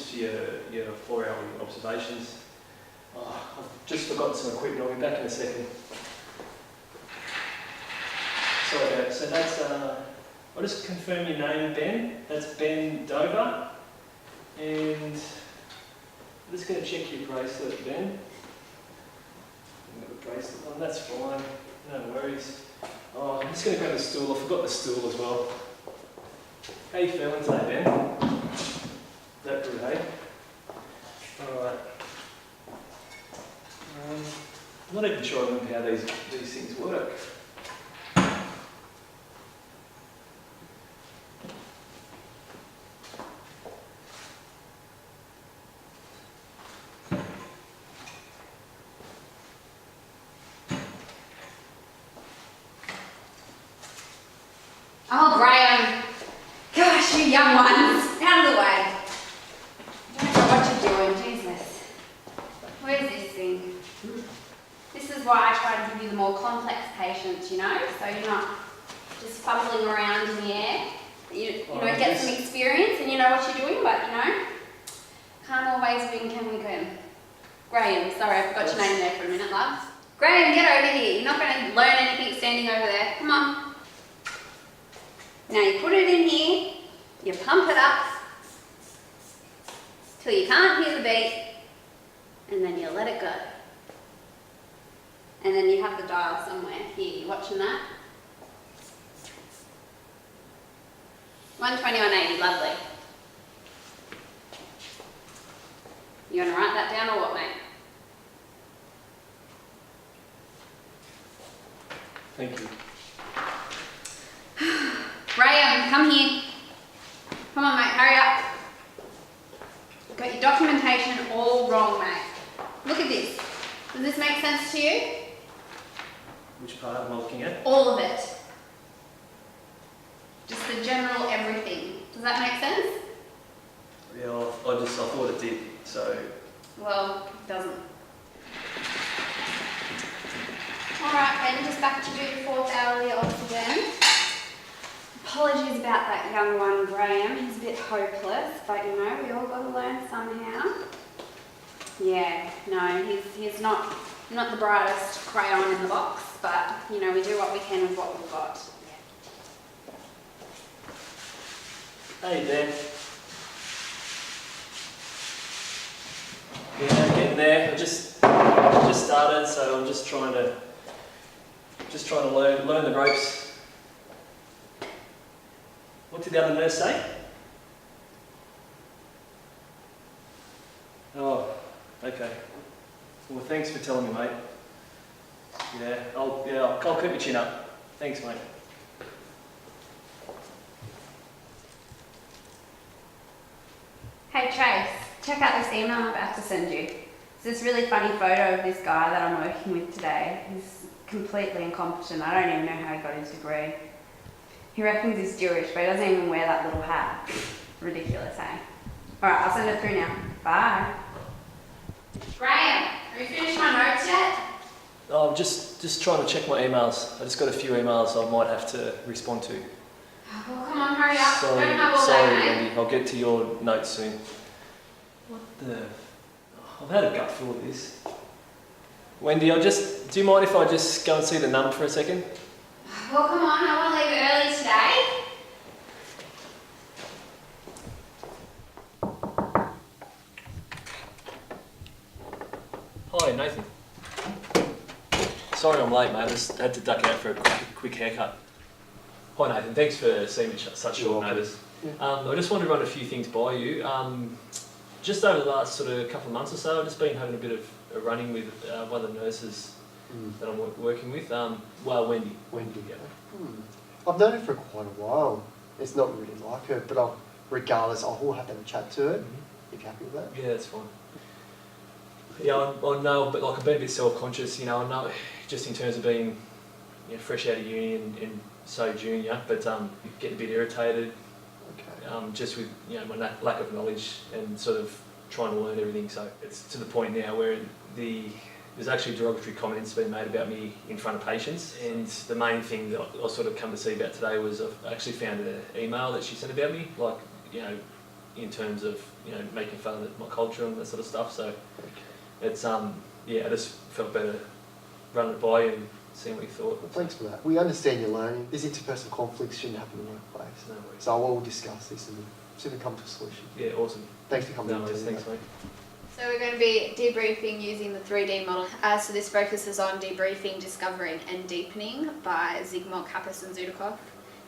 just for your 4-hour observations. Oh, I've just forgotten some equipment. I'll be back in a second. Sorry about it. So that's, I'll just confirm your name, Ben. That's Ben Dover. And I'm just going to check your bracelet, Ben. You've got a bracelet on, that's fine. No worries. Oh, I'm just going to grab the stool. I forgot the stool as well. How you feeling today, Ben? That good, hey? Alright. I'm not even sure I remember how these things work. Oh, Graham. Gosh, you young ones. Out of the way. I don't know what you're doing, Jesus. Where's this thing? This is why I try to give you the more complex patients, you know, so you're not just fumbling around in the air. You know, get some experience and you know what you're doing, but you know, can't always win, can we, Glenn? Graham, sorry, I forgot your name there for a minute, love. Graham, get over here. You're not going to learn anything standing over there. Come on. Now you put it in here, you pump it up till you can't hear the beat, and then you let it go. And then you have the dial somewhere. Here, you watching that? 120 on 80, lovely. You want to write that down or what, mate? Thank you. Graham, come here. Come on, mate, hurry up. You've got your documentation all wrong, mate. Look at this. Does this make sense to you? Which part am I looking at? All of it. Just the general everything. Does that make sense? Yeah, I thought it did, so... Well, it doesn't. Alright, Ben, just back to do the 4th hourly odds again. Apologies about that young one, Graham. He's a bit hopeless, but you know, we all got to learn somehow. Yeah, no, he's not the brightest crayon in the box, but you know, we do what we can with what we've got. Hey, Ben. Yeah, getting there. I just started, so I'm just trying to learn the ropes. What did the other nurse say? Oh, okay. Well, thanks for telling me, mate. Yeah, I'll keep my chin up. Thanks, mate. Hey Trace, check out this email I'm about to send you. It's this really funny photo of this guy that I'm working with today. He's completely incompetent. I don't even know how he got his degree. He reckons he's Jewish, but he doesn't even wear that little hat. Ridiculous, eh? Alright, I'll send it through now. Bye. Graham, have you finished my notes yet? Oh, I'm just trying to check my emails. I just got a few emails I might have to respond to. Well, come on, hurry up. Sorry, Don't have all sorry, day, mate. Wendy. I'll get to your notes soon. What the... I've had a gut feel of this. Wendy, do you mind if I just go and see the num for a second? Well, come on, I want to leave early today. Hi, Nathan. Sorry I'm late, mate. I just had to duck out for a quick haircut. Hi, Nathan. Thanks for seeing me such short notice. Yeah. I just wanted to run a few things by you. Just over the last sort of couple of months or so, I've just been having a bit of a running with one of the nurses that I'm working with. Wendy. Wendy. Yeah. I've known her for quite a while. It's not really like her, but regardless, I will have to have a chat to her. If you're happy with that? Yeah, that's fine. Yeah, I know, but like I've been a bit self-conscious, you know. I know, just in terms of being, you know, fresh out of uni and so junior, but getting a bit irritated. Okay. Just with, you know, my lack of knowledge and sort of trying to learn everything. So it's to the point now where there's actually derogatory comments being made about me in front of patients, and the main thing that I sort of come to see about today was I've actually found an email that she sent about me, like, you know, in terms of making fun of my culture and that sort of stuff. So it's I just felt better running it by and seeing what you thought. Well, thanks for that. We understand you're learning. These interpersonal conflicts shouldn't happen in the workplace. No worries. So we'll discuss this and soon come to a solution. Yeah, awesome. Thanks for coming No in worries, today. thanks, mate. So we're going to be debriefing using the 3D model. So this focuses on debriefing, discovering and deepening by Zygmunt, Kappas and Zudakov.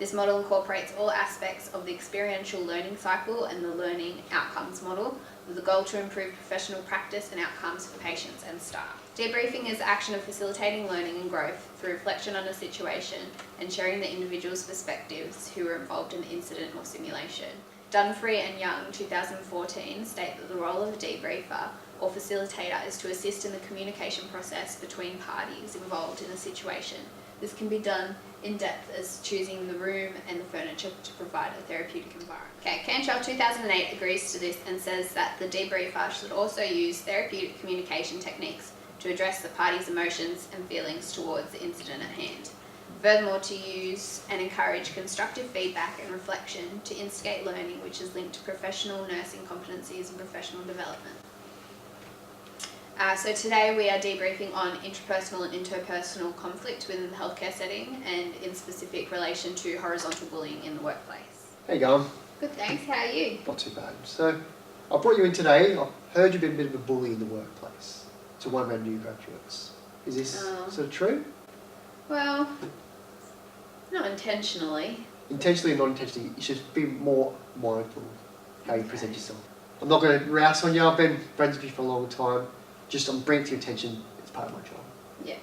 This model incorporates all aspects of the experiential learning cycle and the learning outcomes model with the goal to improve professional practice and outcomes for patients and staff. Debriefing is the action of facilitating learning and growth through reflection on a situation and sharing the individual's perspectives who were involved in the incident or simulation. Dunfree and Young, 2014, state that the role of a debriefer or facilitator is to assist in the communication process between parties involved in a situation. This can be done in depth as choosing the room and the furniture to provide a therapeutic environment. Okay, Cantrell 2008 agrees to this and says that the debriefer should also use therapeutic communication techniques to address the parties' emotions and feelings towards the incident at hand. Furthermore, to use and encourage constructive feedback and reflection to instigate learning, which is linked to professional nursing competencies and professional development. So today we are debriefing on interpersonal and interpersonal conflict within the healthcare setting and in specific relation to horizontal bullying in the workplace. How you going? Good, thanks. How are you? Not too bad. So I brought you in today. I've heard you've been a bit of a bully in the workplace to one of our new graduates. Is this sort of true? Well, not intentionally. Intentionally and non-intentionally, you should be more mindful how you present yourself. I'm not going to rouse on you. I've been friends with you for a long time. Just I'm bringing it to your attention. It's part of my job. Yeah.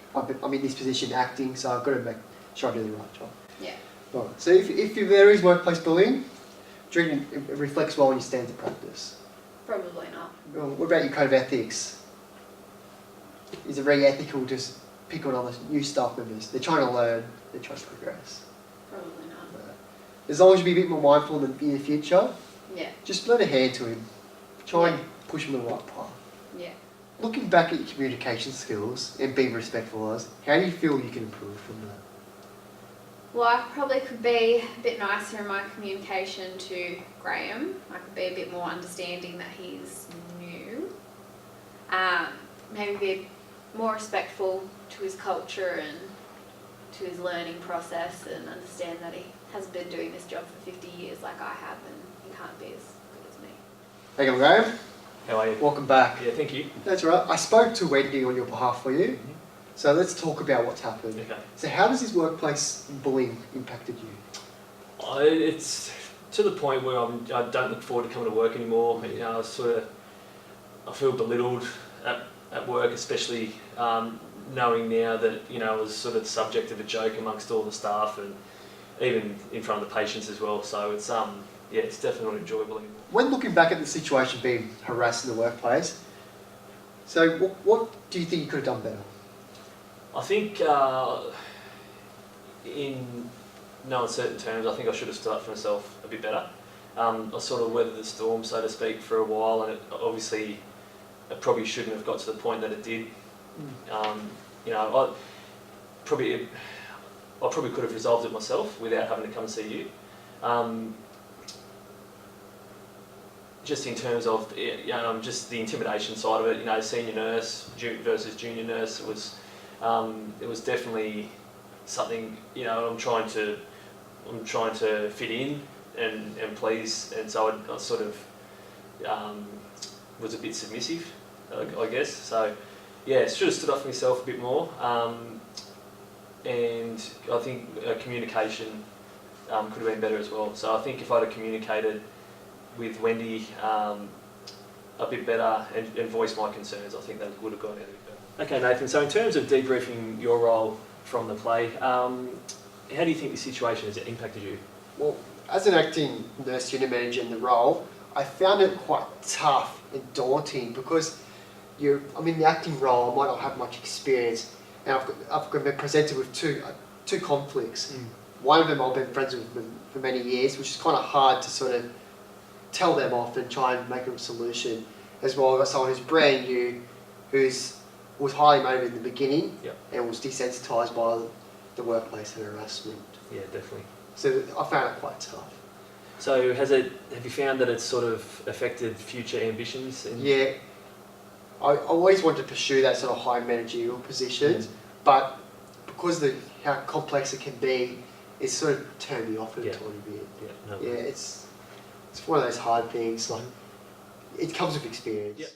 I'm in this position acting, so I've got to make sure I do the right job. Yeah. Right. So if there is workplace bullying, do you reckon it reflects well on your standard of practice? Probably not. Well, what about your code of ethics? Is it very ethical to just pick on other new staff members? They're trying to learn. They're trying to progress. Probably not. As long as you be a bit more mindful in the future, Yeah. just lend a hand to him. Try and push him on the right path. Yeah. Looking back at your communication skills and being respectful of us, how do you feel you can improve from that? Well, I probably could be a bit nicer in my communication to Graham. I could be a bit more understanding that he's new. Maybe be more respectful to his culture and to his learning process and understand that he hasn't been doing this job for 50 years like I have and he can't be as good as me. Hey, Graham. How are you? Welcome back. Yeah, thank you. That's all right. I spoke to Wendy on your behalf for you. So let's talk about what's happened. Okay. So how does this workplace bullying impacted you? It's to the point where I don't look forward to coming to work anymore. I feel belittled at work, especially knowing now that I was sort of the subject of a joke amongst all the staff and even in front of the patients as well. So it's it's definitely not enjoyable anymore. When looking back at the situation being harassed in the workplace, so what do you think you could have done better? I think in no uncertain terms, I think I should have stood up for myself a bit better. I sort of weathered the storm, so to speak, for a while, and it probably shouldn't have got to the point that it did. I probably could have resolved it myself without having to come and see you. Just in terms of just the intimidation side of it, senior nurse versus junior nurse, it was definitely something. I'm trying to fit in and please, and so I sort of was a bit submissive, I guess. So yeah, should have stood up for myself a bit more, and I think communication could have been better as well. So I think if I'd have communicated with Wendy a bit better and voiced my concerns, I think that would have gone out a bit better. Okay, Nathan, so in terms of debriefing your role from the play, how do you think the situation has impacted you? Well, as an acting nurse unit manager in the role, I found it quite tough and daunting because I'm in the acting role, I might not have much experience, and I've been presented with two conflicts. One of them I've been friends with them for many years, which is kind of hard to sort of tell them off and try and make a solution. As well, I've got someone who's brand new, was highly motivated in the beginning, and was desensitised by the workplace and harassment. Yeah, definitely. So I found it quite tough. So have you found that it's sort of affected future ambitions? Yeah, I always wanted to pursue that sort of high managerial positions, but because of how complex it can be, it's sort of turned me off a tiny bit. Yeah, no. Yeah, it's one of those hard things. Like, it comes with experience. Yep.